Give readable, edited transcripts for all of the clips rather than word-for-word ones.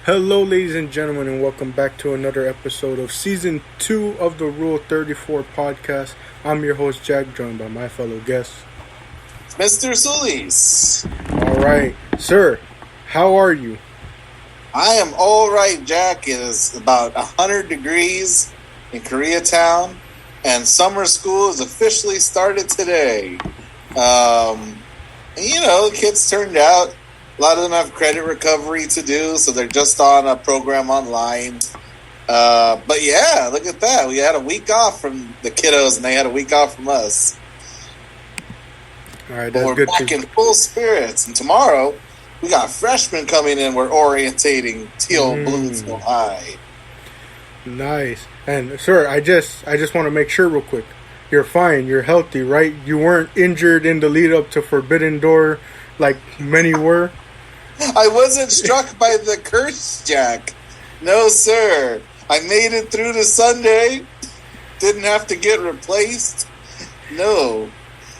Hello, ladies and gentlemen, and welcome back to another episode of Season 2 of the Rule 34 podcast. I'm your host, Jack, joined by my fellow guests, Mr. Solis. Alright, sir, how are you? I am all right, Jack. It is about 100 degrees in Koreatown, and summer school has officially started today. Kids turned out. A lot of them have credit recovery to do, so they're just on a program online. But yeah, look at that. We had a week off from the kiddos, and they had a week off from us. All right, that's we're good. Back in full spirits. And tomorrow, we got freshmen coming in. We're orientating Teal Blues Go High. Nice. And sir, I just want to make sure real quick. You're fine. You're healthy, right? You weren't injured in the lead up to Forbidden Door like many were. I wasn't struck by the curse, Jack. No, sir. I made it through to Sunday. Didn't have to get replaced. No.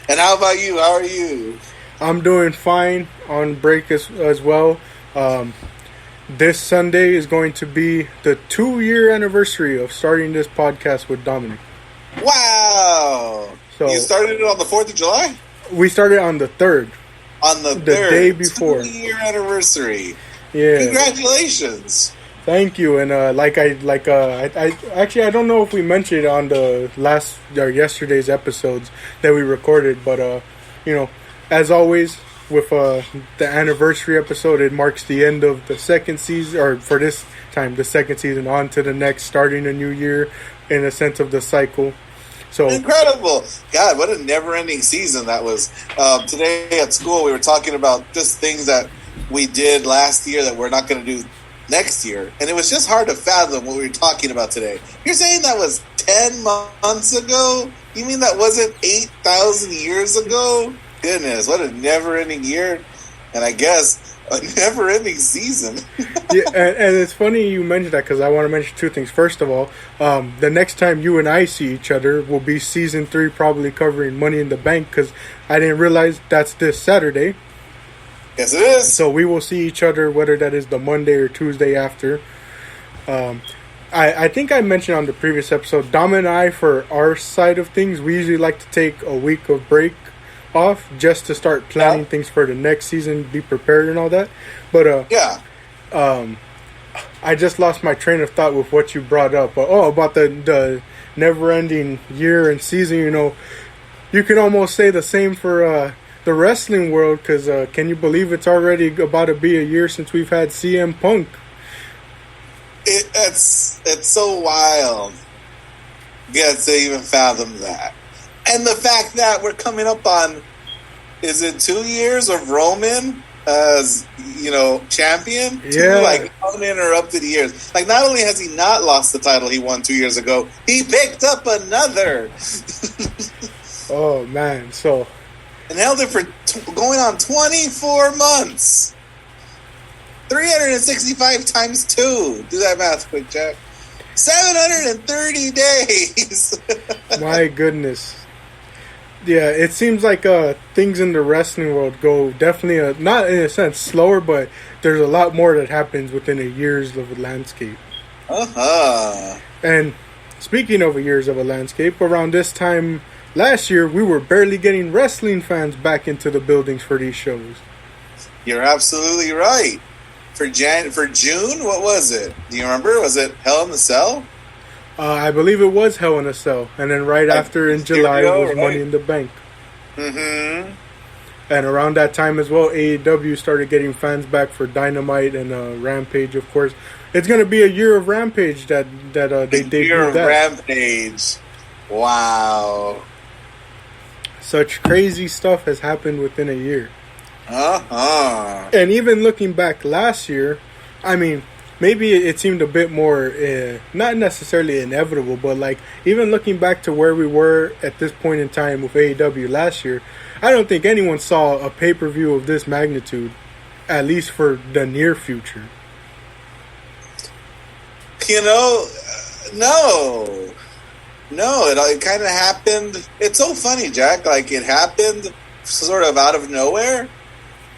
And how about you? How are you? I'm doing fine on break as well. This Sunday is going to be the 2-year anniversary of starting this podcast with Dominic. Wow. So you started it on the 4th of July? We started on the 3rd. On the 3rd. The day before. 2-year anniversary. Yeah. Congratulations. Thank you. And I don't know if we mentioned it on the yesterday's episodes that we recorded, but as always with the anniversary episode, it marks the end of the second season, or for this time the second season, on to the next, starting a new year in a sense of the cycle. So incredible. God, what a never-ending season that was. Today at school, we were talking about just things that we did last year that we're not going to do next year. And it was just hard to fathom what we were talking about today. You're saying that was 10 months ago? You mean that wasn't 8,000 years ago? Goodness, what a never-ending year. And I guess a never-ending season. Yeah, and it's funny you mentioned that, because I want to mention two things. First of all, the next time you and I see each other will be Season 3, probably covering Money in the Bank, because I didn't realize that's this Saturday. Yes, it is. So we will see each other, whether that is the Monday or Tuesday after. I think I mentioned on the previous episode, Dom and I, for our side of things, we usually like to take a week of break off just to start planning things for the next season, be prepared and all that. But I just lost my train of thought with what you brought up. About the never-ending year and season. You can almost say the same for the wrestling world, because can you believe it's already about to be a year since we've had CM Punk? It's so wild. Get to even fathom that. And the fact that we're coming up on, is it 2 years of Roman as, champion? Yeah. 2, uninterrupted years. Not only has he not lost the title he won 2 years ago, he picked up another. Oh, man. So. And held it for going on 24 months. 365 times 2. Do that math quick, Jack. 730 days. My goodness. Yeah, it seems like things in the wrestling world go definitely, not in a sense slower, but there's a lot more that happens within a years of a landscape. And speaking of years of a landscape, around this time last year, we were barely getting wrestling fans back into the buildings for these shows. You're absolutely right. For June, what was it? Do you remember? Was it Hell in the Cell? I believe it was Hell in a Cell. And then right after in July was Money in the Bank. Mm-hmm. And around that time as well, AEW started getting fans back for Dynamite and Rampage, of course. It's going to be a year of Rampage that they debuted. Year of Rampage. Wow. Such crazy stuff has happened within a year. Uh-huh. And even looking back last year, I mean, maybe it seemed a bit more, not necessarily inevitable, but even looking back to where we were at this point in time with AEW last year, I don't think anyone saw a pay-per-view of this magnitude, at least for the near future. No. It kind of happened. It's so funny, Jack. It happened sort of out of nowhere.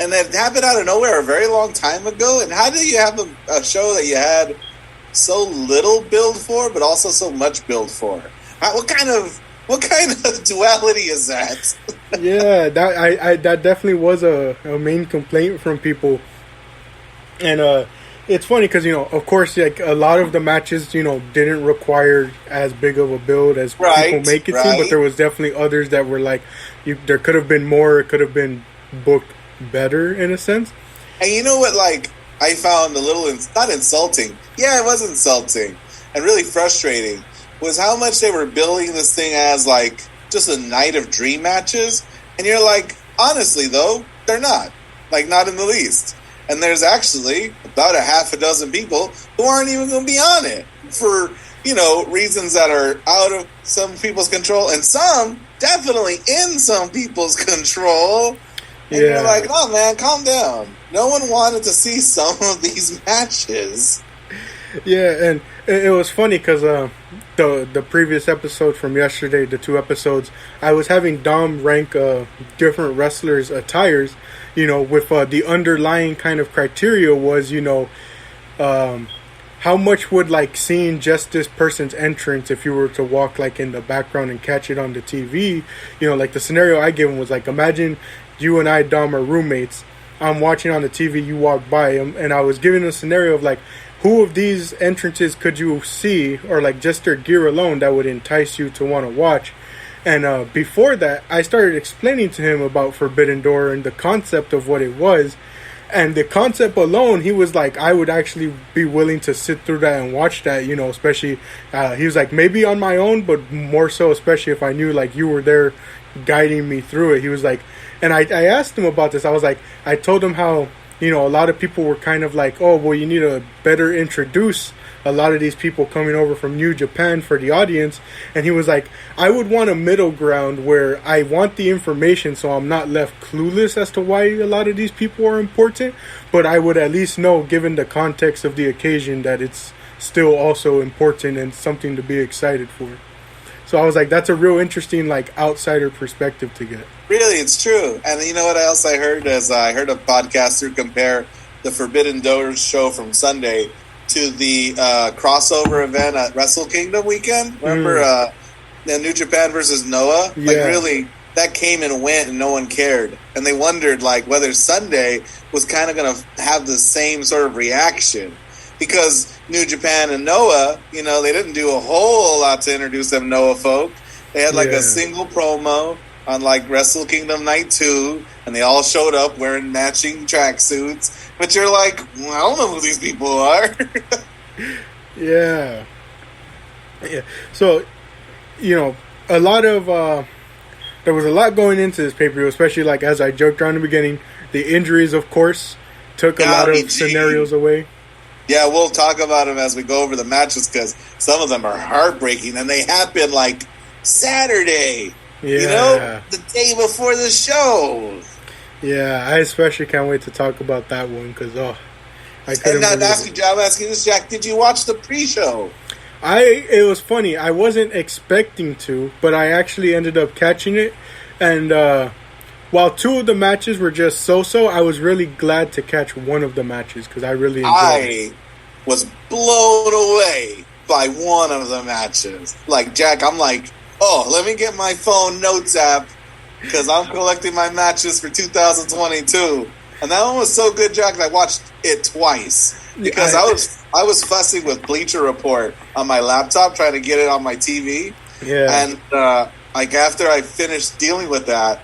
and that happened out of nowhere a very long time ago. And how do you have a show that you had so little build for, but also so much build for? What kind of duality is that? Yeah, that definitely was a main complaint from people, and it's funny because of course, like a lot of the matches, didn't require as big of a build as people make it seem, but there was definitely others that were like, there could have been more, it could have been booked better in a sense. And you know what, like, I found a little, not insulting, yeah, it was insulting, and really frustrating, was how much they were billing this thing as, like, just a night of dream matches, and you're like, honestly, though, they're not. Like, not in the least. And there's actually about a half a dozen people who aren't even going to be on it for, reasons that are out of some people's control, and some definitely in some people's control. And you're like, oh, man, calm down. No one wanted to see some of these matches. Yeah, and it was funny because the previous episode from yesterday, the 2 episodes, I was having Dom rank different wrestlers' attires, with the underlying kind of criteria was, how much would, like, seeing just this person's entrance, if you were to walk, like, in the background and catch it on the TV, like the scenario I gave him was, like, imagine you and I, Dom, are roommates. I'm watching on the TV, you walk by, and I was giving a scenario of, like, who of these entrances could you see, or, like, just their gear alone that would entice you to want to watch? And before that, I started explaining to him about Forbidden Door and the concept of what it was. And the concept alone, he was like, I would actually be willing to sit through that and watch that, especially, he was like, maybe on my own, but more so, especially if I knew, like, you were there guiding me through it. He was like, and I asked him about this. I was like, I told him how, a lot of people were kind of like, oh, well, you need to better introduce a lot of these people coming over from New Japan for the audience. And he was like, I would want a middle ground where I want the information so I'm not left clueless as to why a lot of these people are important, but I would at least know, given the context of the occasion, that it's still also important and something to be excited for. So I was like, that's a real interesting, like, outsider perspective to get. Really, it's true. And you know what else I heard? I heard a podcaster compare the Forbidden Door show from Sunday to the crossover event at Wrestle Kingdom weekend. Remember the New Japan versus Noah? Yeah. Like, really, that came and went and no one cared. And they wondered, like, whether Sunday was kind of going to have the same sort of reaction. Because New Japan and Noah, they didn't do a whole lot to introduce them Noah folk. They had, like, a single promo on, like, Wrestle Kingdom Night 2, and they all showed up wearing matching tracksuits. But you're like, well, I don't know who these people are. Yeah. So, a lot of there was a lot going into this pay-per-view, especially, like, as I joked around in the beginning, the injuries, of course, took a lot of scenarios away. Yeah, we'll talk about them as we go over the matches, because some of them are heartbreaking, and they happen, like, Saturday. Yeah. The day before the show. Yeah, I especially can't wait to talk about that one, because, I couldn't I'm asking this, Jack, did you watch the pre-show? It was funny. I wasn't expecting to, but I actually ended up catching it. And while 2 of the matches were just so-so, I was really glad to catch one of the matches because I really enjoyed it. I was blown away by one of the matches. Like, Jack, I'm like, oh, let me get my phone notes app because I'm collecting my matches for 2022. And that one was so good, Jack, that I watched it twice. Because I was fussing with Bleacher Report on my laptop, trying to get it on my TV. Yeah. And like after I finished dealing with that,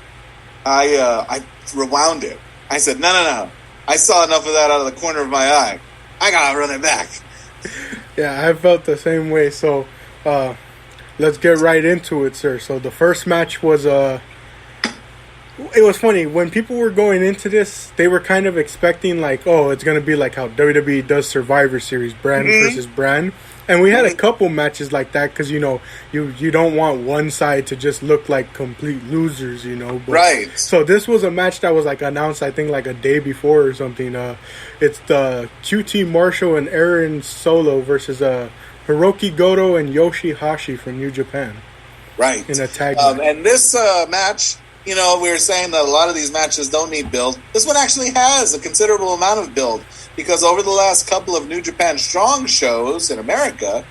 I rewound it. I said, no. I saw enough of that out of the corner of my eye. I gotta run it back. Yeah, I felt the same way. So let's get right into it, sir. So the first match was it was funny when people were going into this. They were kind of expecting like, oh, it's gonna be like how WWE does Survivor Series, brand versus brand, and we had a couple matches like that because you don't want one side to just look like complete losers, But, right. So this was a match that was like announced, I think, like a day before or something. It's the QT Marshall and Aaron Solo versus Hiroki Goto and Yoshihashi from New Japan. Right. In a tag match. And this match we were saying that a lot of these matches don't need build. This one actually has a considerable amount of build because over the last couple of New Japan Strong shows in America,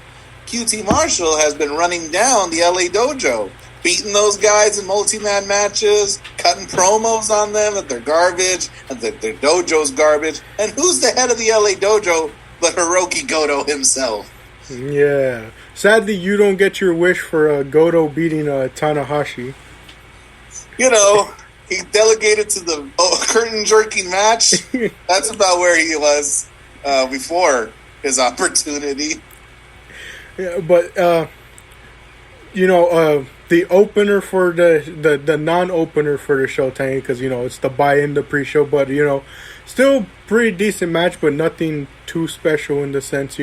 QT Marshall has been running down the LA Dojo, beating those guys in multi-man matches, cutting promos on them that they're garbage and that their dojo's garbage. And who's the head of the LA Dojo but Hiroki Goto himself? Yeah. Sadly, you don't get your wish for Goto beating Tanahashi. He delegated to the curtain jerking match. That's about where he was before his opportunity. Yeah, but the opener for the non-opener for the show, Tangy, because it's the buy-in, the pre-show, but still pretty decent match, but nothing too special in the sense,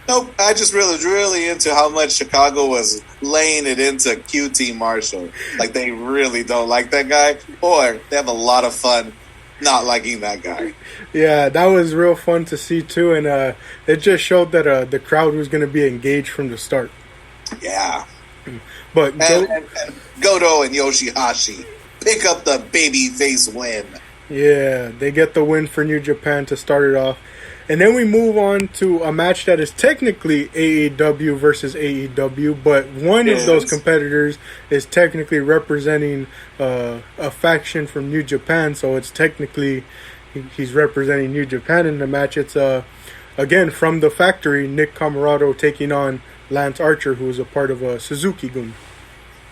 Nope, I just really into how much Chicago was laying it into QT Marshall. Like, they really don't like that guy, or they have a lot of fun not liking that guy. Yeah, that was real fun to see, too, and it just showed that the crowd was going to be engaged from the start. Yeah. But and Goto and Yoshihashi pick up the babyface win. Yeah, they get the win for New Japan to start it off. And then we move on to a match that is technically AEW versus AEW, but one of those competitors is technically representing a faction from New Japan, so it's technically he's representing New Japan in the match. It's again from the factory, Nick Comoroto taking on Lance Archer, who is a part of Suzuki-gun.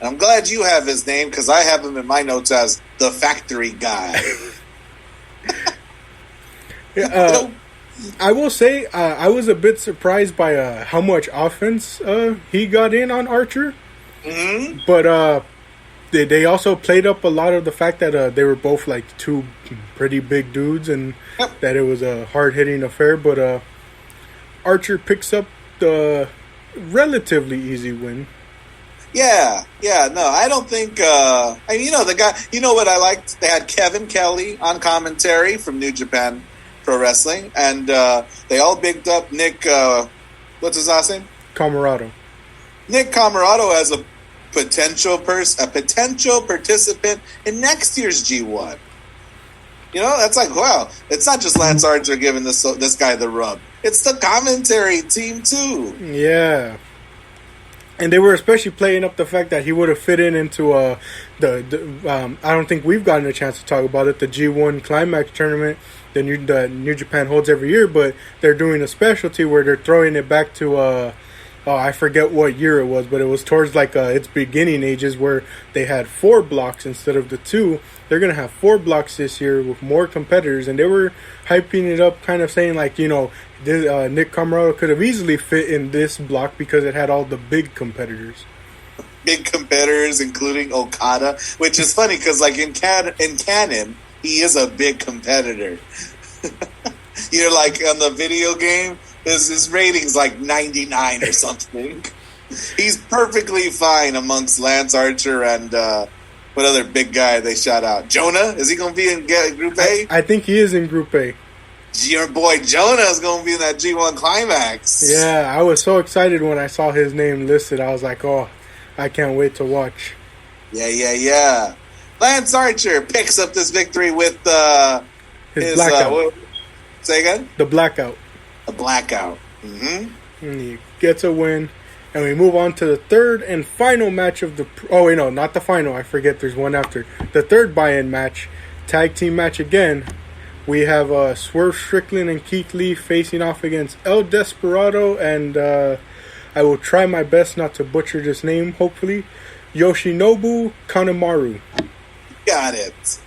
I'm glad you have his name because I have him in my notes as the factory guy. I will say I was a bit surprised by how much offense he got in on Archer. Mm-hmm. But they also played up a lot of the fact that they were both like two pretty big dudes and that it was a hard-hitting affair. But Archer picks up the relatively easy win. Yeah, no, I don't think. The guy. What I liked? They had Kevin Kelly on commentary from New Japan Pro Wrestling, and they all bigged up Nick. What's his last name? Comoroto. Nick Comoroto as a potential participant in next year's G1. That's like, wow. It's not just Lance Archer giving this guy the rub. It's the commentary team too. Yeah. And they were especially playing up the fact that he would have fit into I don't think we've gotten a chance to talk about it, the G1 Climax tournament that New Japan holds every year, but they're doing a specialty where they're throwing it back to, I forget what year it was, but it was towards like its beginning ages where they had 4 blocks instead of the 2. They're going to have 4 blocks this year with more competitors, and they were hyping it up, kind of saying like, Nick Comoroto could have easily fit in this block because it had all the big competitors. Big competitors, including Okada, which is funny because like in canon, he is a big competitor. Like on the video game, his rating's like 99 or something. He's perfectly fine amongst Lance Archer and what other big guy they shot out? Jonah? Is he going to be in Group A? I think he is in Group A. Your boy Jonah is going to be in that G1 Climax. Yeah, I was so excited when I saw his name listed. I was like, oh, I can't wait to watch. Yeah. Lance Archer picks up this victory with his blackout. Say again? The blackout. A blackout. Mm-hmm. And he gets a win. And we move on to the third and final match of the... Oh, wait, no, not the final. I forget there's one after. The third buy-in match. Tag team match again. We have Swerve Strickland and Keith Lee facing off against El Desperado and I will try my best not to butcher this name, hopefully, Yoshinobu Kanemaru. Got it.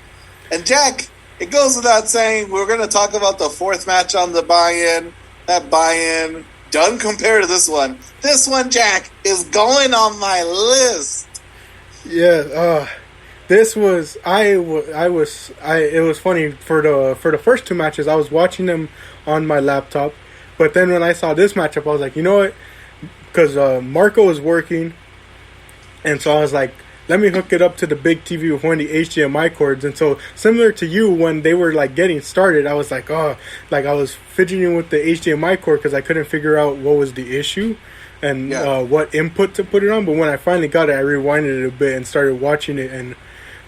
And Jack, it goes without saying, we're going to talk about the fourth match on the buy-in. That buy-in, done compared to this one. This one, Jack, is going on my list. Yeah, this was it was funny for the first 2 matches. I was watching them on my laptop, but then when I saw this matchup, I was like, you know what? Because Marco was working, and so I was like, let me hook it up to the big TV with one of the HDMI cords. And so similar to you, when they were like getting started, I was like, I was fidgeting with the HDMI cord because I couldn't figure out what was the issue and what input to put it on. But when I finally got it, I rewinded it a bit and started watching it, and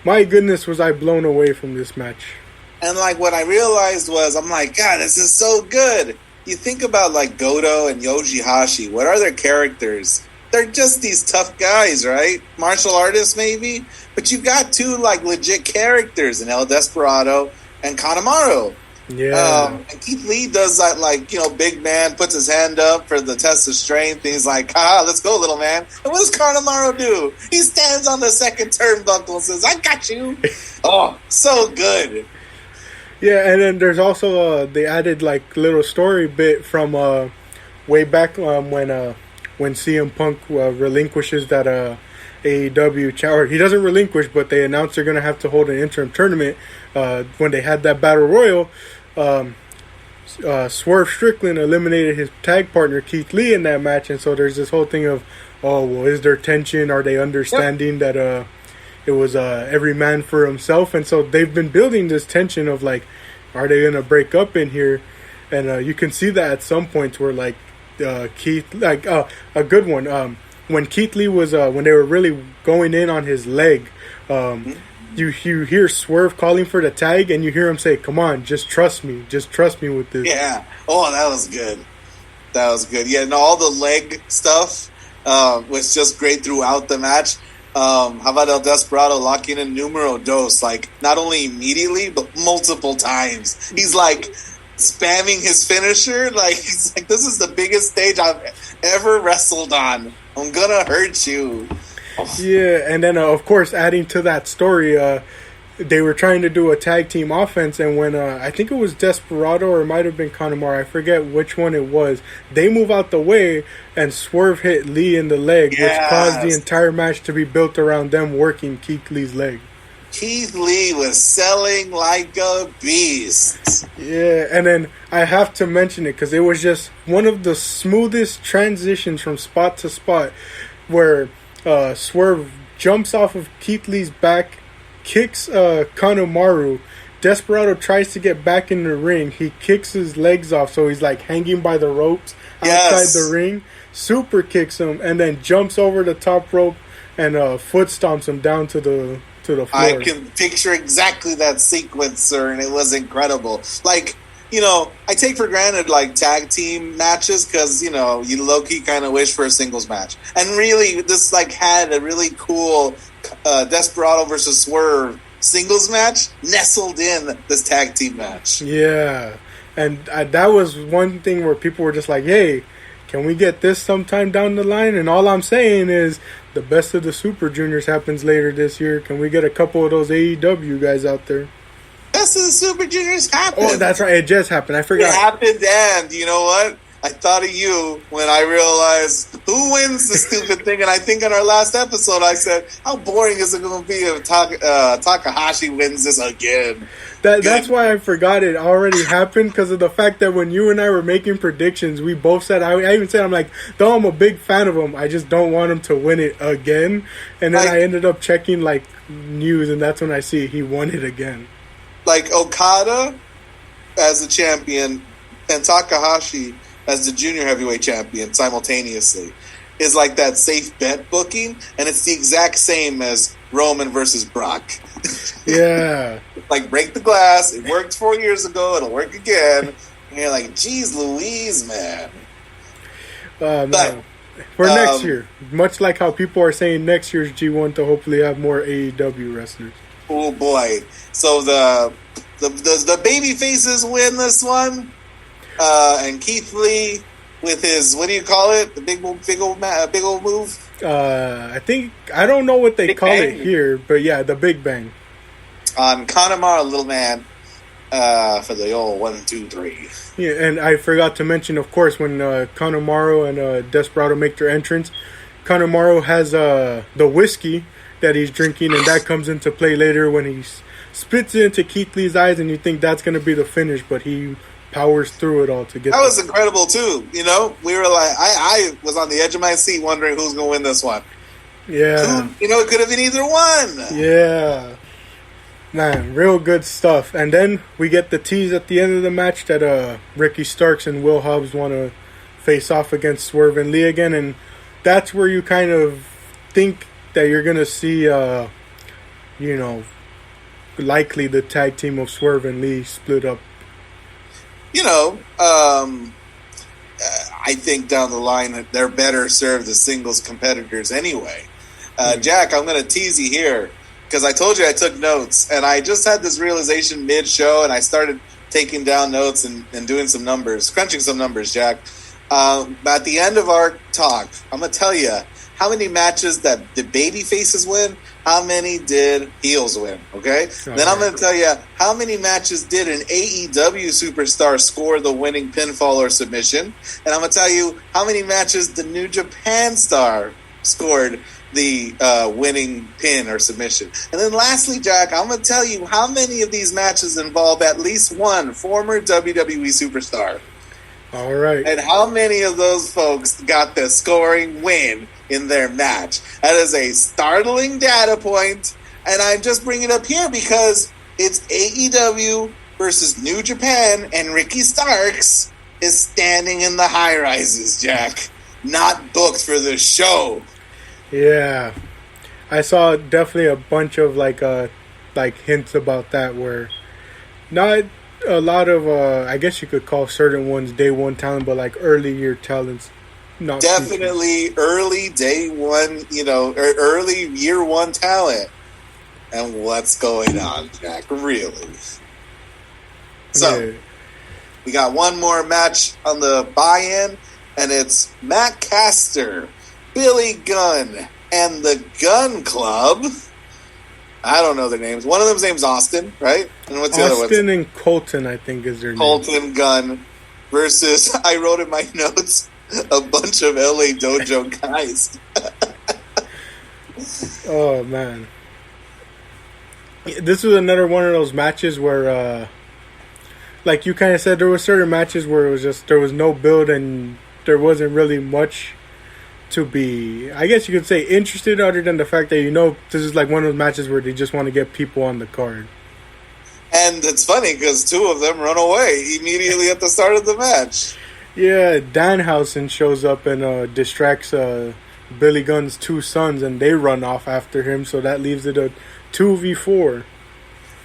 My goodness, was I blown away from this match. And like what I realized was, I'm like, God, this is so good. You think about like Goto and Yoshihashi. What are their characters? They're just these tough guys, right? Martial artists, maybe. But you got two like legit characters in El Desperado and Kanemaru. Yeah. And Keith Lee does that, like, you know, big man puts his hand up for the test of strength. And he's like, let's go, little man. And what does Kanemaru do? He stands on the second turnbuckle and says, I got you. Oh, so good. Yeah, and then there's also they added like little story bit from way back when CM Punk relinquishes that AEW or he doesn't relinquish, but they announced they're gonna have to hold an interim tournament. When they had that battle royal, Swerve Strickland eliminated his tag partner Keith Lee in that match, and so there's this whole thing of, oh well, is there tension? Are they understanding that it was every man for himself? And so they've been building this tension of like, are they gonna break up in here? And you can see that at some points where like Keith, like a good one, when Keith Lee was when they were really going in on his leg, you hear Swerve calling for the tag, and you hear him say, "Come on, just trust me with this." Yeah. Oh, that was good. That was good. Yeah. No, all the leg stuff was just great throughout the match. How about El Desperado locking in numero dos, like not only immediately but multiple times? He's like spamming his finisher, like he's like, "This is the biggest stage I've ever wrestled on. I'm gonna hurt you." Oh. Yeah, and then of course, adding to that story, they were trying to do a tag team offense, and when I think it was Desperado or it might have been Kanemaru, I forget which one it was, they move out the way and Swerve hit Lee in the leg, which caused the entire match to be built around them working Keith Lee's leg. Keith Lee was selling like a beast. Yeah, and then I have to mention it because it was just one of the smoothest transitions from spot to spot where Swerve jumps off of Keith Lee's back, kicks Kanemaru. Desperado tries to get back in the ring. He kicks his legs off, so he's like hanging by the ropes outside the ring. Super kicks him, and then jumps over the top rope and foot stomps him down to the floor. I can picture exactly that sequence, sir, and it was incredible. Like, you know, I take for granted like tag team matches because, you know, you low-key kind of wish for a singles match. And really, this like had a really cool Desperado versus Swerve singles match nestled in this tag team match. Yeah, and that was one thing where people were just like, hey, can we get this sometime down the line? And all I'm saying is the best of the Super Juniors happens later this year. Can we get a couple of those AEW guys out there? Best of the Super Juniors happened. Oh, that's right. It just happened. I forgot. It happened, and you know what? I thought of you when I realized who wins the stupid thing. And I think in our last episode, I said, how boring is it going to be if Takahashi wins this again? That's why I forgot it already happened, because of the fact that when you and I were making predictions, we both said, I even said, I'm like, though I'm a big fan of him, I just don't want him to win it again. And then I ended up checking like news, and that's when I see he won it again. Like Okada as the champion and Takahashi as the junior heavyweight champion simultaneously is like that safe bet booking, and it's the exact same as Roman versus Brock. Yeah. Like, break the glass. It worked 4 years ago. It'll work again. And you're like, geez Louise, man. But for next year, much like how people are saying next year's G1 to hopefully have more AEW wrestlers. Oh boy! So the baby faces win this one, and Keith Lee with his, what do you call it? The big old move. I don't know what they big call bang. It here, but yeah, the Big Bang on Kanemaru, little man, for the old 1, 2, 3. Yeah, and I forgot to mention, of course, when Kanemaru and Desperado make their entrance, Kanemaru has the whiskey that he's drinking, and that comes into play later when he spits it into Keith Lee's eyes, and you think that's going to be the finish, but he powers through it all to get that. Was incredible too. You know, we were like, I was on the edge of my seat wondering who's going to win this one. Yeah. It could have been either one. Yeah. Man, real good stuff. And then we get the tease at the end of the match that Ricky Starks and Will Hobbs want to face off against Swerve and Lee again, and that's where you kind of think that you're going to see you know, likely the tag team of Swerve and Lee split up. You know, I think down the line that they're better served as singles competitors anyway. Jack, I'm going to tease you here because I told you I took notes, and I just had this realization mid-show, and I started taking down notes and doing some numbers, crunching some numbers, Jack. At the end of our talk, I'm going to tell you how many matches that the baby faces win, how many did heels win, okay? Then I'm going to tell you how many matches did an AEW superstar score the winning pinfall or submission, and I'm going to tell you how many matches the New Japan star scored the winning pin or submission. And then lastly, Jack, I'm going to tell you how many of these matches involve at least one former WWE superstar. All right. And how many of those folks got the scoring win in their match? That is a startling data point, and I'm just bringing it up here because it's AEW versus New Japan, and Ricky Starks is standing in the high rises, Jack. Not booked for the show. Yeah. I saw definitely a bunch of like hints about that where not a lot of I guess you could call certain ones day one talent, but like early year talents. Not definitely featured. Early day one, early year one talent. And what's going on, Jack? Really? So, we got one more match on the buy-in, and it's Matt Caster, Billy Gunn, and the Gun Club. I don't know their names. One of them's name's Austin, right? And what's the other one? Austin and Colton, I think, is their name. Colton Gunn versus, I wrote in my notes, a bunch of LA Dojo guys. Oh, man. This was another one of those matches where, like you kind of said, there were certain matches where it was just, there was no build and there wasn't really much to be, I guess you could say, interested, other than the fact that, this is like one of those matches where they just want to get people on the card. And it's funny because two of them run away immediately at the start of the match. Yeah, Danhausen shows up and distracts Billy Gunn's two sons, and they run off after him, so that leaves it a 2v4.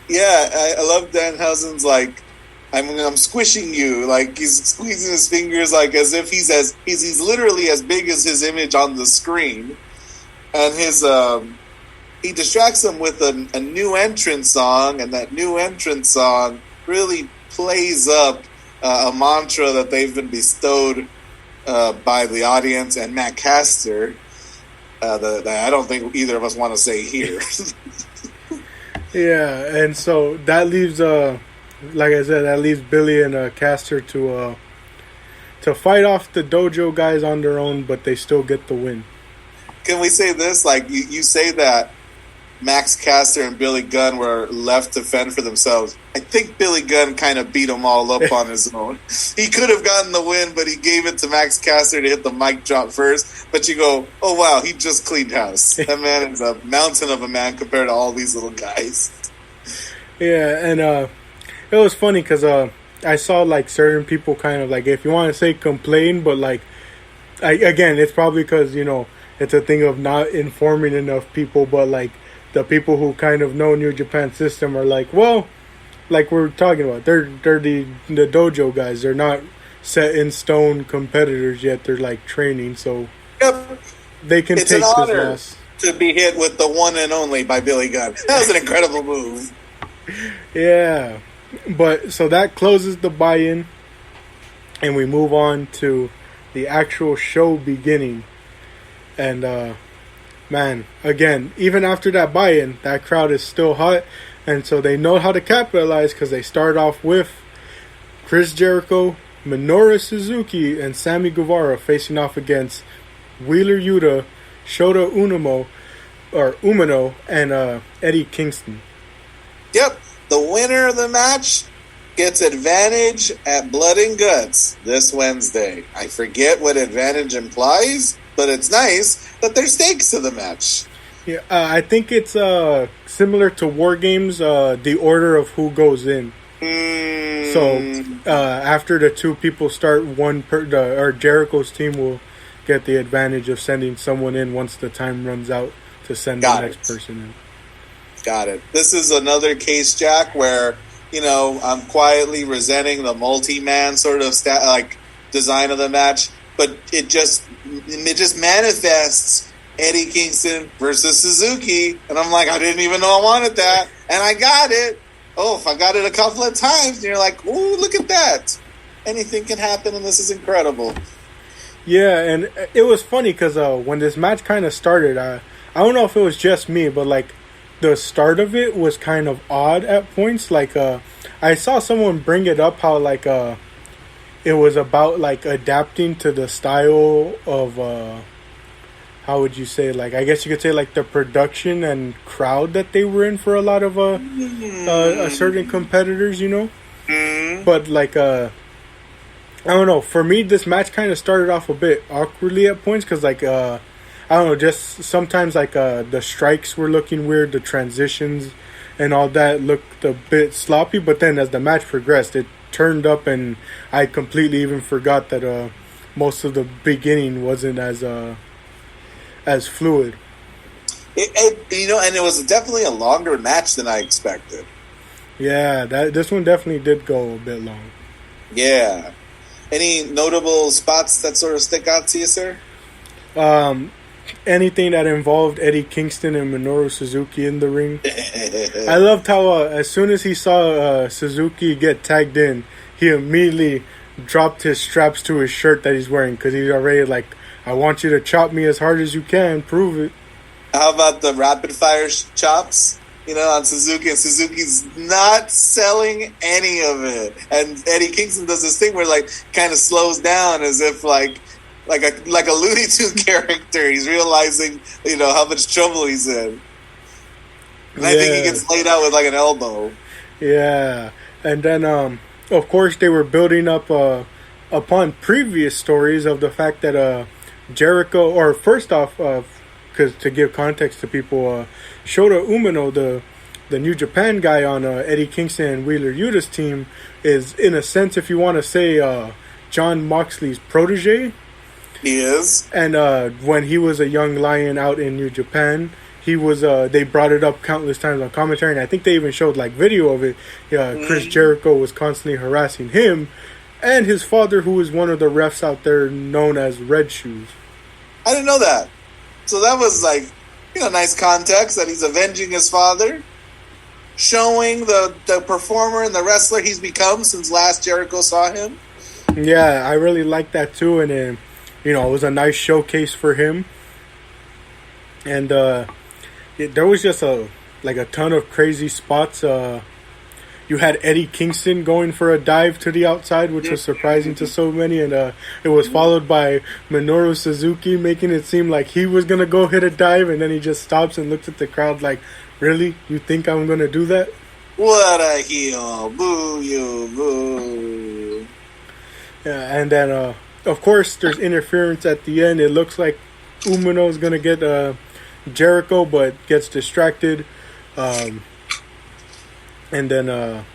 Yeah, I love Danhausen's like, I'm squishing you, like he's squeezing his fingers like as if he's literally as big as his image on the screen, and his he distracts them with a new entrance song, and that new entrance song really plays up a mantra that they've been bestowed by the audience and Matt Caster that I don't think either of us want to say here. Yeah, and so that leaves like I said, that leaves Billy and Caster to fight off the dojo guys on their own, but they still get the win. Can we say this? Like, you say that Max Caster and Billy Gunn were left to fend for themselves. I think Billy Gunn kind of beat them all up on his own. He could have gotten the win, but he gave it to Max Caster to hit the mic drop first. But you go, oh, wow, he just cleaned house. That man is a mountain of a man compared to all these little guys. Yeah, and it was funny because I saw like certain people kind of like, if you want to say complain, but like, again, it's probably because, it's a thing of not informing enough people, but like the people who kind of know New Japan system are like, well, like we're talking about, they're the dojo guys. They're not set in stone competitors yet. They're like training, so yep. They can it's take an honor this loss. To be hit with the one and only by Billy Gunn. That was an incredible move. Yeah. But so that closes the buy-in, and we move on to the actual show beginning. And man, again, even after that buy-in, that crowd is still hot, and so they know how to capitalize because they start off with Chris Jericho, Minoru Suzuki, and Sammy Guevara facing off against Wheeler Yuta, Shota Umino, and Eddie Kingston. Yep. The winner of the match gets advantage at Blood and Guts this Wednesday. I forget what advantage implies, but it's nice that there's stakes to the match. Yeah, I think it's similar to War Games, the order of who goes in. So after the two people start, or Jericho's team will get the advantage of sending someone in once the time runs out to send the next person in. Got it. This is another case, Jack, where, I'm quietly resenting the multi-man sort of design of the match, but it just manifests Eddie Kingston versus Suzuki, and I'm like, I didn't even know I wanted that, and I got it. Oh, if I got it a couple of times, and you're like, ooh, look at that. Anything can happen, and this is incredible. Yeah, and it was funny because when this match kind of started, I don't know if it was just me, but like the start of it was kind of odd at points. Like I saw someone bring it up how like it was about like adapting to the style of how would you say, like, I guess you could say like the production and crowd that they were in for a lot of certain competitors, But like I don't know. For me, this match kind of started off a bit awkwardly at points because, like, I don't know, just sometimes, like, the strikes were looking weird, the transitions and all that looked a bit sloppy. But then as the match progressed, it turned up, and I completely even forgot that most of the beginning wasn't as fluid. And it was definitely a longer match than I expected. Yeah, this one definitely did go a bit long. Yeah. Any notable spots that sort of stick out to you, sir? Anything that involved Eddie Kingston and Minoru Suzuki in the ring. I loved how as soon as he saw Suzuki get tagged in, he immediately dropped his straps to his shirt that he's wearing because he's already like, I want you to chop me as hard as you can, prove it. How about the rapid fire chops? On Suzuki, and Suzuki's not selling any of it. And Eddie Kingston does this thing where, like, kind of slows down as if like a Looney Tune character. He's realizing, how much trouble he's in. And I think he gets laid out with like an elbow. Yeah, and then of course they were building up upon previous stories of the fact that Jericho, or first off, because to give context to people, Shota Umino, the New Japan guy on Eddie Kingston and Wheeler Yuta's team, is, in a sense, if you want to say, John Moxley's protege. He is. And when he was a young lion out in New Japan, he was. They brought it up countless times on commentary, and I think they even showed like video of it. Chris Jericho was constantly harassing him and his father, who was one of the refs out there known as Red Shoes. I didn't know that. So that was like, nice context that he's avenging his father, showing the performer and the wrestler he's become since last Jericho saw him. Yeah, I really like that too, and it was a nice showcase for him. And there was just a ton of crazy spots. You had Eddie Kingston going for a dive to the outside, which was surprising to so many, and it was followed by Minoru Suzuki making it seem like he was going to go hit a dive, and then he just stops and looks at the crowd like, really? You think I'm going to do that? What a heel. Boo you, boo. Yeah, and then, of course, there's interference at the end. It looks like Umino's going to get Jericho, but gets distracted. And then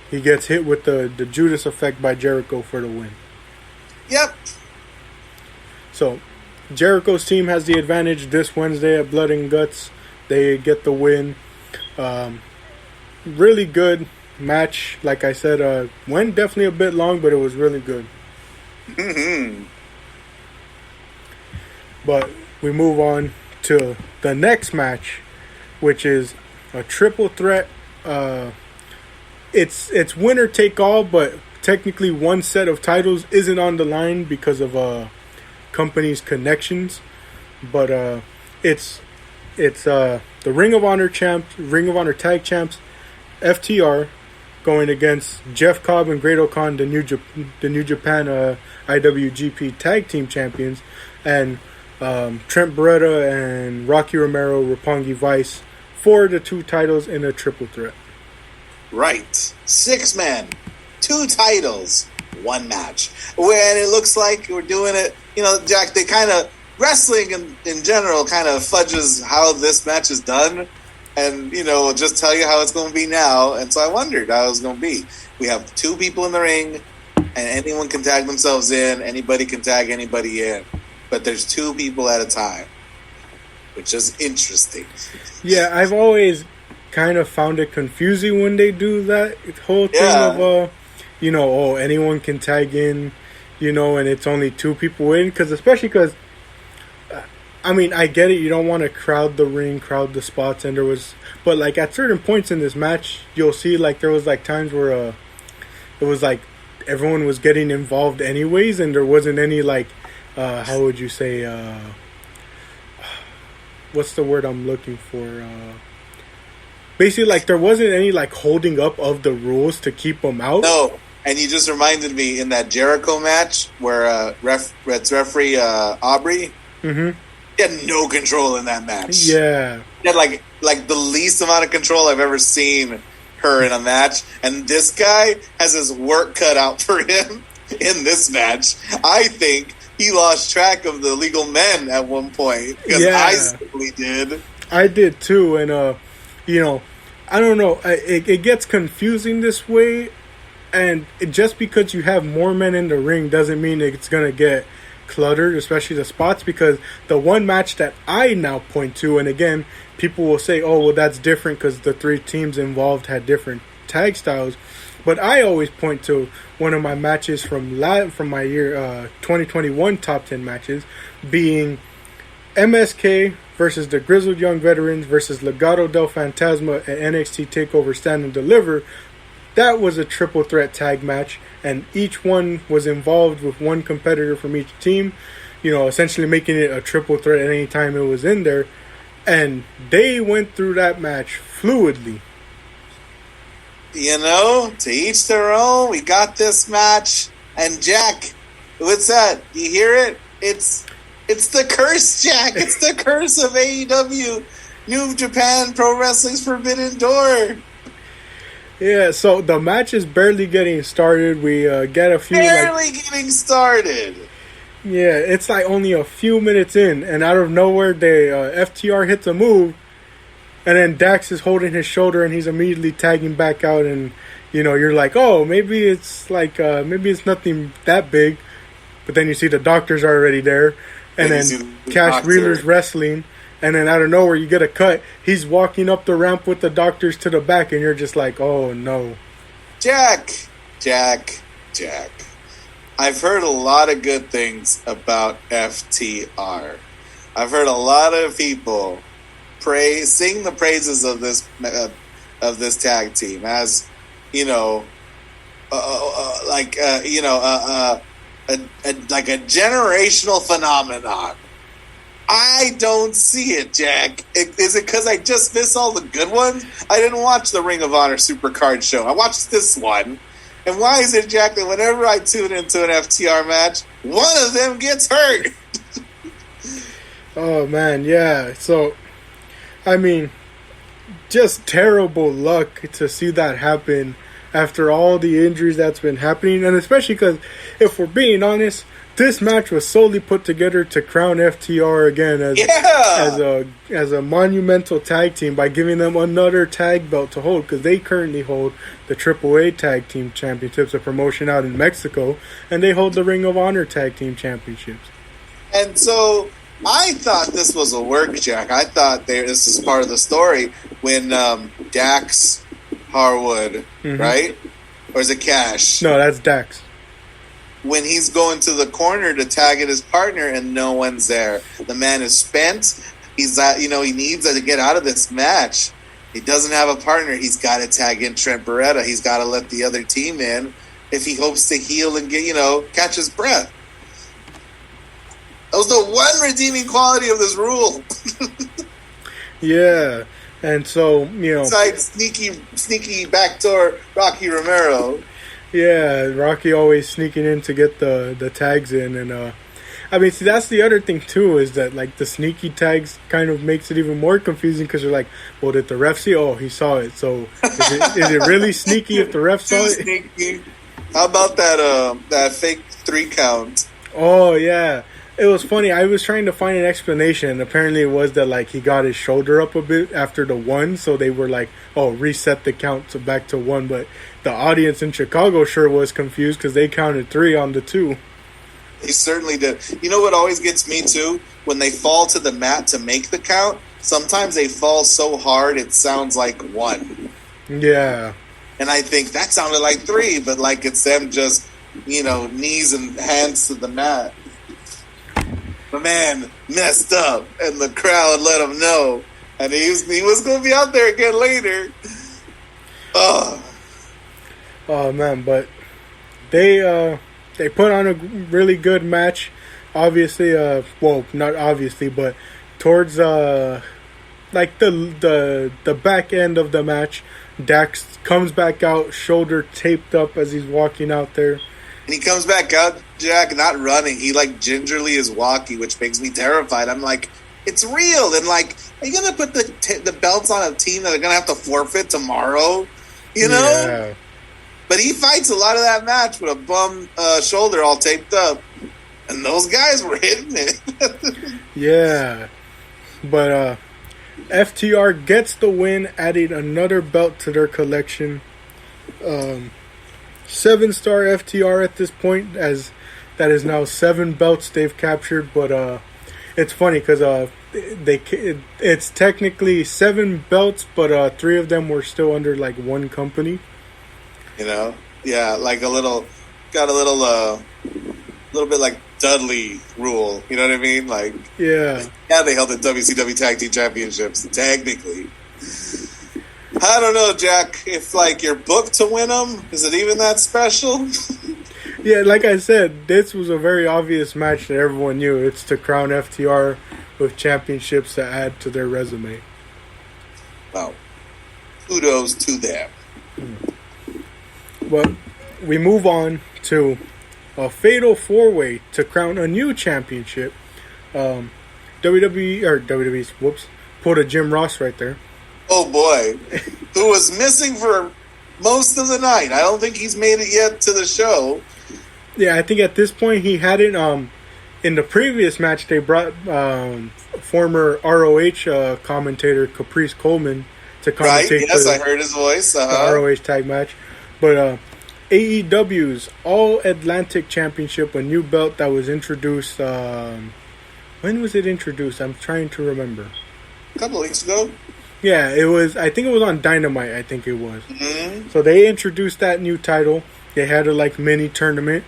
he gets hit with the Judas effect by Jericho for the win. Yep. So, Jericho's team has the advantage this Wednesday at Blood and Guts. They get the win. Really good match. Like I said, went definitely a bit long, but it was really good. Mm-hmm. But we move on to the next match, which is a triple threat. It's winner take all, but technically one set of titles isn't on the line because of companies' connections. But it's the Ring of Honor tag champs, FTR, going against Jeff Cobb and Great O'Khan, the New Japan IWGP Tag Team Champions, and Trent Beretta and Rocky Romero, Roppongi Vice, for the two titles in a triple threat. Right. 6 men, 2 titles, 1 match. When it looks like we're doing it, Jack, they kind of, wrestling in general kind of fudges how this match is done. And, we'll just tell you how it's going to be now. And so I wondered how it was going to be. We have 2 people in the ring, and anyone can tag themselves in. Anybody can tag anybody in. But there's 2 people at a time, which is interesting. Yeah, I've always kind of found it confusing when they do that whole thing of, anyone can tag in, and it's only 2 people in. Especially because, I get it. You don't want to crowd the ring, crowd the spots. But like at certain points in this match, you'll see like there was like times where it was like everyone was getting involved anyways, and there wasn't any like, how would you say, what's the word I'm looking for? Basically, like, there wasn't any, like, holding up of the rules to keep them out. No, and you just reminded me in that Jericho match where referee Aubrey, he had no control in that match. Yeah. He had, like the least amount of control I've ever seen her in a match. And this guy has his work cut out for him in this match. I think he lost track of the legal men at one point. Because I certainly did. I did, too, and, I don't know. It gets confusing this way, and just because you have more men in the ring doesn't mean it's going to get cluttered, especially the spots, because the one match that I now point to, and again, people will say, oh, well, that's different because the 3 teams involved had different tag styles, but I always point to one of my matches from my year 2021 top 10 matches being MSK versus the Grizzled Young Veterans versus Legado del Fantasma at NXT TakeOver Stand and Deliver. That was a triple threat tag match, and each one was involved with one competitor from each team, essentially making it a triple threat at any time it was in there. And they went through that match fluidly. To each their own. We got this match. And Jack, what's that? You hear it? It's the curse, Jack. It's the curse of AEW. New Japan Pro Wrestling's Forbidden Door. Yeah, so the match is barely getting started. We get a few... getting started. Yeah, it's like only a few minutes in, and out of nowhere, the FTR hits a move, and then Dax is holding his shoulder, and he's immediately tagging back out, and, you're like, oh, maybe it's nothing that big, but then you see the doctors are already there. And then Cash Wheeler's wrestling. And then out of nowhere, you get a cut. He's walking up the ramp with the doctors to the back. And you're just like, oh, no. Jack. I've heard a lot of good things about FTR. I've heard a lot of people sing the praises of this tag team as, like a generational phenomenon. I don't see it, Jack. Is it because I just missed all the good ones? I didn't watch the Ring of Honor Supercard show. I watched this one. And why is it, Jack, that whenever I tune into an FTR match, one of them gets hurt? Oh, man, yeah. So, just terrible luck to see that happen after all the injuries that's been happening, and especially because, if we're being honest, this match was solely put together to crown FTR again as a monumental tag team by giving them another tag belt to hold, because they currently hold the AAA Tag Team Championships, a promotion out in Mexico, and they hold the Ring of Honor Tag Team Championships. And so I thought this was a work, Jack. I thought this is part of the story when Dax Harwood, right? Or is it Cash? No, that's Dax. When he's going to the corner to tag at his partner and no one's there. The man is spent. He's he needs to get out of this match. He doesn't have a partner. He's got to tag in Trent Beretta. He's got to let the other team in if he hopes to heal and get, catch his breath. That was the one redeeming quality of this rule. Yeah. And so, besides sneaky backdoor Rocky Romero. Yeah, Rocky always sneaking in to get the tags in. And, see, that's the other thing, too, is that, like, the sneaky tags kind of makes it even more confusing because you're like, well, did the ref see? Oh, he saw it. So, is it really sneaky if the ref saw it? Sneaky. How about that fake 3 count? Oh, yeah. It was funny. I was trying to find an explanation. Apparently, it was that, like, he got his shoulder up a bit after the 1, so they were like, oh, reset the count back to 1. But the audience in Chicago sure was confused because they counted 3 on the 2. They certainly did. You know what always gets me, too? When they fall to the mat to make the count, sometimes they fall so hard it sounds like one. Yeah. And I think that sounded like three, but like it's them just, knees and hands to the mat. The man messed up, and the crowd let him know. And he was going to be out there again later. Oh man, but they put on a really good match. Obviously, not obviously, but towards like the back end of the match, Dax comes back out, shoulder taped up as he's walking out there. And he comes back out, Jack, not running. He like gingerly is walking, which makes me terrified. I'm like, it's real. And like, are you gonna put the belts on a team that are gonna have to forfeit tomorrow? Yeah. But he fights a lot of that match with a bum shoulder all taped up, and those guys were hitting it. Yeah, but FTR gets the win, adding another belt to their collection. 7-star FTR at this point, as that is now 7 belts they've captured. But it's funny because it's technically 7 belts, but 3 of them were still under like one company. Yeah, like got a little bit like Dudley rule. You know what I mean? Like, yeah, they held the WCW Tag Team Championships technically. I don't know, Jack. If like you're booked to win them, is it even that special? Yeah, like I said, this was a very obvious match that everyone knew. It's to crown FTR with championships to add to their resume. Well, kudos to them. But we move on to a fatal 4-way to crown a new championship. WWE's pulled a Jim Ross right there. Oh boy, who was missing for most of the night. I don't think he's made it yet to the show. Yeah, I think at this point he hadn't. In the previous match, they brought former ROH commentator Caprice Coleman to commentate. Right, yes, I heard his voice. The ROH tag match. But AEW's All-Atlantic Championship, a new belt that was introduced. When was it introduced? I'm trying to remember. A couple of weeks ago. Yeah, it was. I think it was on Dynamite. I think it was. Mm-hmm. So they introduced that new title. They had a like mini tournament.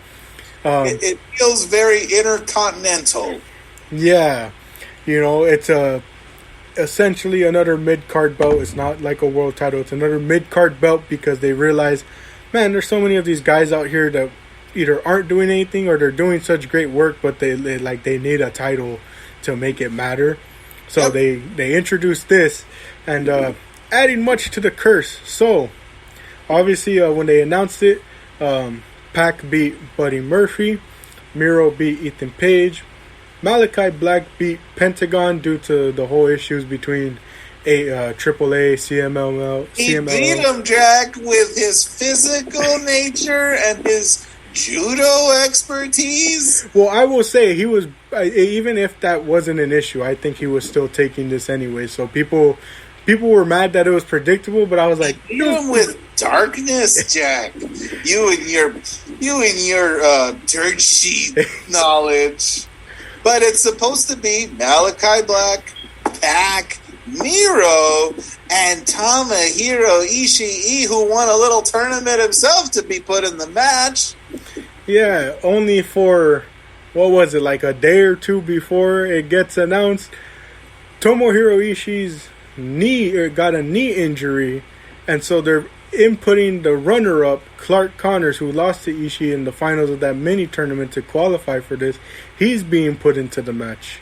It feels very intercontinental. Yeah, it's essentially another mid-card belt. It's not like a world title. It's another mid-card belt because they realize, man, there's so many of these guys out here that either aren't doing anything or they're doing such great work, but they need a title to make it matter. So they introduced this and adding much to the curse. So obviously when they announced it, Pac beat Buddy Murphy, Miro beat Ethan Page, Malachi Black beat Pentagon due to the whole issues between AAA, CMLL. He beat him, Jack, with his physical nature and his judo expertise. Well, I will say he was, even if that wasn't an issue, I think he was still taking this anyway. So people were mad that it was predictable, but I was like, beat him with darkness, Jack. You and your dirt sheet knowledge. But it's supposed to be Malachi Black, Pac, Miro, and Tomohiro Ishii, who won a little tournament himself to be put in the match. Yeah, only for, what was it, like a day or two before it gets announced, Tomohiro Ishii's got a knee injury, and so they're inputting the runner-up, Clark Connors, who lost to Ishii in the finals of that mini tournament to qualify for this. He's being put into the match.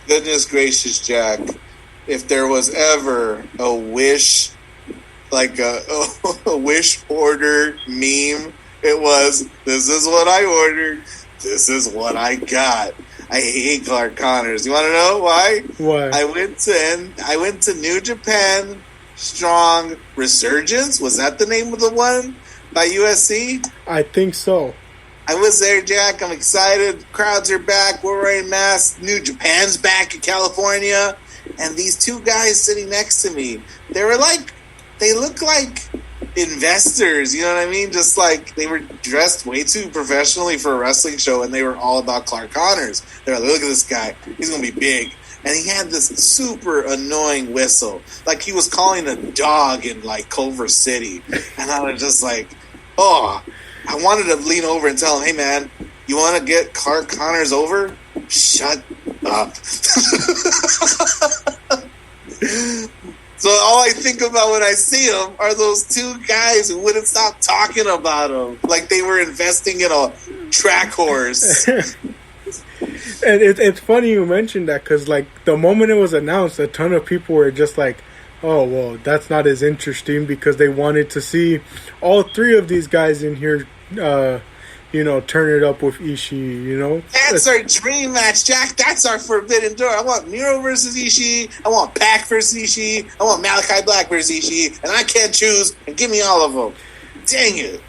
Goodness gracious, Jack. If there was ever a wish, like a wish order meme, it was, this is what I ordered, this is what I got. I hate Clark Connors. You want to know why? Why? I went to New Japan Strong Resurgence. Was that the name of the one by USC? I think so. I was there, Jack. I'm excited. Crowds are back. We're wearing masks. New Japan's back in California. And these two guys sitting next to me, they look like investors, you know what I mean? Just like they were dressed way too professionally for a wrestling show, and they were all about Clark Connors. They're like, look at this guy. He's going to be big. and he had this super annoying whistle, like he was calling a dog in like Culver City, and I was just like, oh, I wanted to lean over and tell him, hey man, you want to get Clark Connors over? Shut up. So all I think about when I see him are those two guys who wouldn't stop talking about him, like they were investing in a track horse. And it's funny you mentioned that, because like the moment it was announced, a ton of people were just like, oh, well, that's not as interesting, because they wanted to see all three of these guys in here, turn it up with Ishii, That's our dream match, Jack. That's our forbidden door. I want Miro versus Ishii. I want Pac versus Ishii. I want Malachi Black versus Ishii. And I can't choose, and give me all of them. Dang it.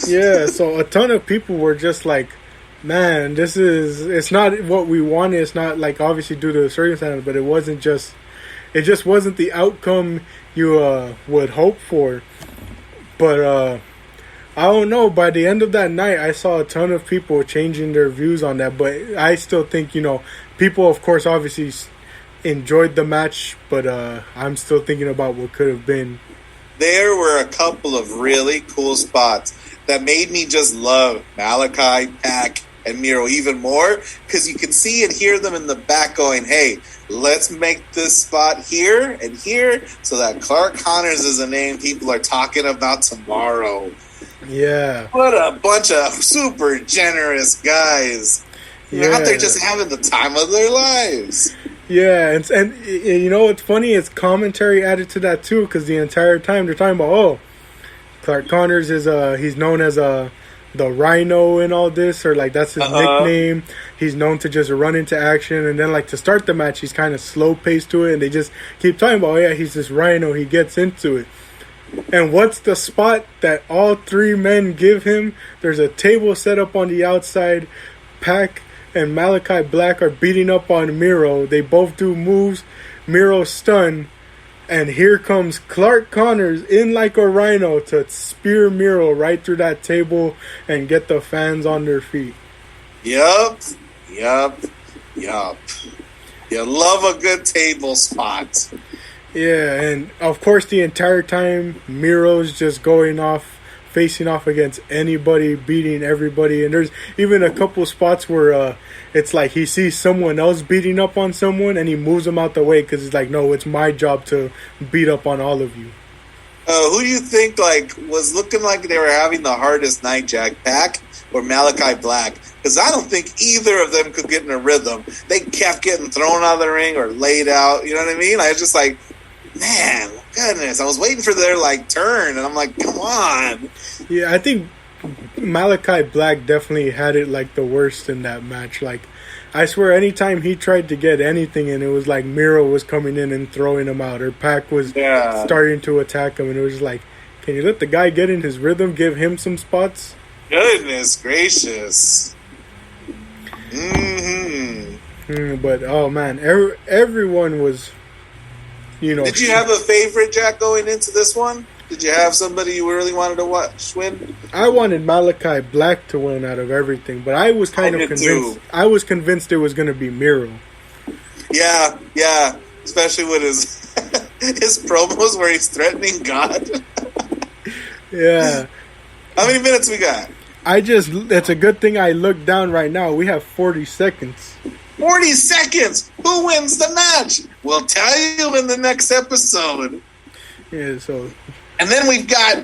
Yeah, so a ton of people were just like, man, it's not what we wanted. It's not like obviously due to the circumstances, but it just wasn't the outcome you would hope for. But I don't know, by the end of that night, I saw a ton of people changing their views on that. But I still think, people, of course, obviously enjoyed the match, but I'm still thinking about what could have been. There were a couple of really cool spots that made me just love Malachi, Pac, and Miro even more, because you could see and hear them in the back going, hey, let's make this spot here and here so that Clark Connors is a name people are talking about tomorrow. Yeah. What a bunch of super generous guys. They're out there just having the time of their lives. Yeah, and what's funny is commentary added to that too, because the entire time they're talking about, Clark Connors is he's known as the Rhino and all this, or like that's his nickname. He's known to just run into action, and then like to start the match, he's kind of slow paced to it, and they just keep talking about, he's this Rhino. He gets into it, and what's the spot that all three men give him? There's a table set up on the outside. Pac and Malachi Black are beating up on Miro. They both do moves. Miro's stunned. And here comes Clark Connors in like a rhino to spear Miro right through that table and get the fans on their feet. Yup. You love a good table spot. Yeah, and of course the entire time Miro's just going off, facing off against anybody, beating everybody. And there's even a couple spots where it's like he sees someone else beating up on someone and he moves them out the way because he's like, no, it's my job to beat up on all of you. Who do you think was looking like they were having the hardest night, Jack? Pac or Malachi Black? Because I don't think either of them could get in a rhythm. They kept getting thrown out of the ring or laid out. You know what I mean? I was just like, man, goodness. I was waiting for their turn, and I'm like, come on. Yeah, I think Malachi Black definitely had it the worst in that match. I swear, anytime he tried to get anything in, it was like Miro was coming in and throwing him out, or Pac was starting to attack him, and it was just like, can you let the guy get in his rhythm? Give him some spots? Goodness gracious. Mm-hmm. But, oh man, everyone was, Did you have a favorite, Jack, going into this one? Did you have somebody you really wanted to watch win? I wanted Malachi Black to win out of everything, but I was kind of convinced. I was convinced it was going to be Miro. Yeah, especially with his his promos where he's threatening God. Yeah. How many minutes we got? It's a good thing I looked down right now. We have 40 seconds. 40 seconds! Who wins the match? We'll tell you in the next episode. Yeah, so... And then we've got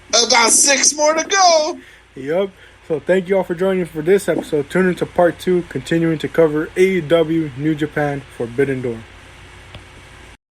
about 6 more to go. Yup. So thank you all for joining for this episode. Tune into part 2, continuing to cover AEW New Japan Forbidden Door.